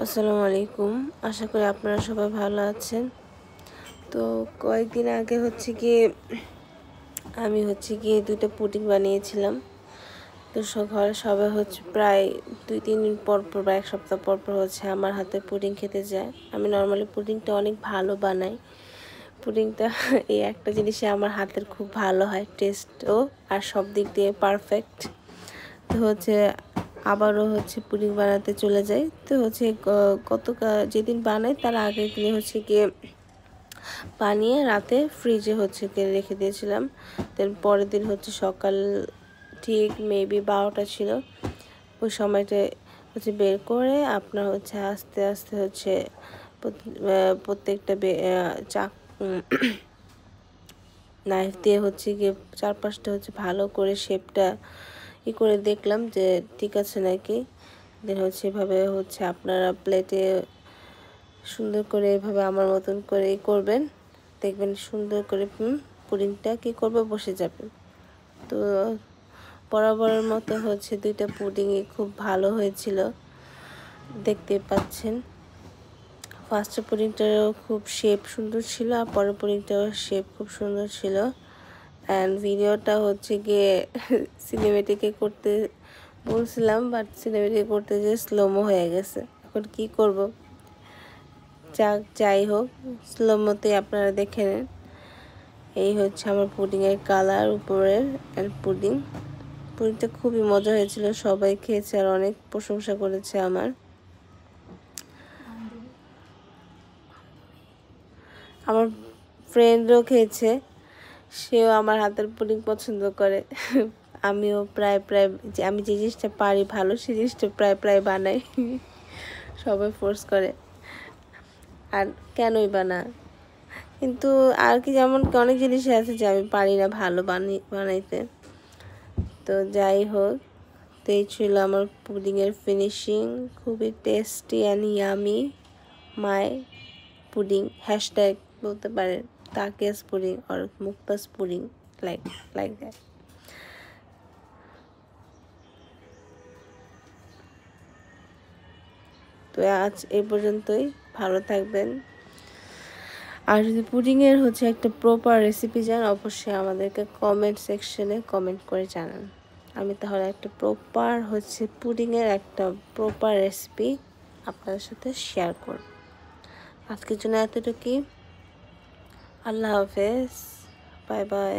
আসসালামু আলাইকুম। আশা করি আপনারা সবাই ভালো আছেন। তো কয়েকদিন আগে আমি দুটো পুডিং বানিয়েছিলাম। তো ঘরে সবাই প্রায় 2-3 দিন পর পর বা 1 সপ্তাহ পর পর আমার হাতে পুডিং খেতে যায়। আমি নর্মালি পুডিংটা অনেক ভালো বানাই। পুডিংটা এই একটা জিনিসে আমার হাতের খুব ভালো হয়, টেস্টও আর সব দিক দিয়ে পারফেক্ট। তো আবারও পুডিং বানাতে চলে যাই। তো যেদিন বানাই তার আগের দিনে বানিয়ে রাতে ফ্রিজে রেখে দিয়েছিলাম। দেন পরের দিন সকাল ঠিক মেবি 12টা ছিল। ওই সময়টা বের করে আপনার আস্তে আস্তে প্রত্যেকটা নাইফ দিয়ে চারপাশটা ভালো করে শেপটা করে দেখলাম যে ঠিক আছে নাকি। দেন এভাবে আপনারা প্লেটে সুন্দর করে এভাবে আমার মতন করে করবেন, দেখবেন সুন্দর করে পুডিংটা করবে বসে যাবে। তো বরাবরের মতো দুইটা পুডিংই খুব ভালো হয়েছিল, দেখতে পাচ্ছেন। ফার্স্ট পুডিংটারও খুব শেপ সুন্দর ছিল আর পরের পুডিংটারও শেপ খুব সুন্দর ছিল। অ্যান্ড ভিডিওটা সিনেমেটিকে করতে বলছিলাম, বাট সিনেমেটিক করতে যে স্লোমো হয়ে গেছে। এখন কি করব, যাই হোক স্লোমোতে আপনারা দেখে নেন। এই আমার পুডিংয়ের কালার উপরের পুডিংটা খুবই মজা হয়েছিল, সবাই খেয়েছে আর অনেক প্রশংসা করেছে। আমার ফ্রেন্ডও খেয়েছে, সেও আমার হাতের পুডিং পছন্দ করে। আমিও আমি যে জিনিসটা পারি ভালো সেই জিনিসটা প্রায় বানাই। সবাই ফোর্স করে, আর কেনই বানা। কিন্তু আর যেমন অনেক জিনিস আছে যে আমি পারি না ভালো বানাইতে। তো যাই হোক, তো এই ছিল আমার পুডিংয়ের ফিনিশিং। খুবই tasty and yummy my pudding. Hashtag বলতে পারেন তাকিয়াস পুডিং আর মুক্তাস পুডিং, লাইক দ্যাট। তো আজ এই পর্যন্তই, ভালো থাকবেন। আর যদি পুডিংয়ের একটা প্রপার রেসিপি চান, অবশ্যই আমাদেরকে কমেন্ট সেকশনে কমেন্ট করে জানান। আমি তাহলে একটা প্রপার পুডিংয়ের একটা প্রপার রেসিপি আপনাদের সাথে শেয়ার করব। আজকের জন্য এতটুকুই। আল্লাহ হাফেজ, বাই বাই।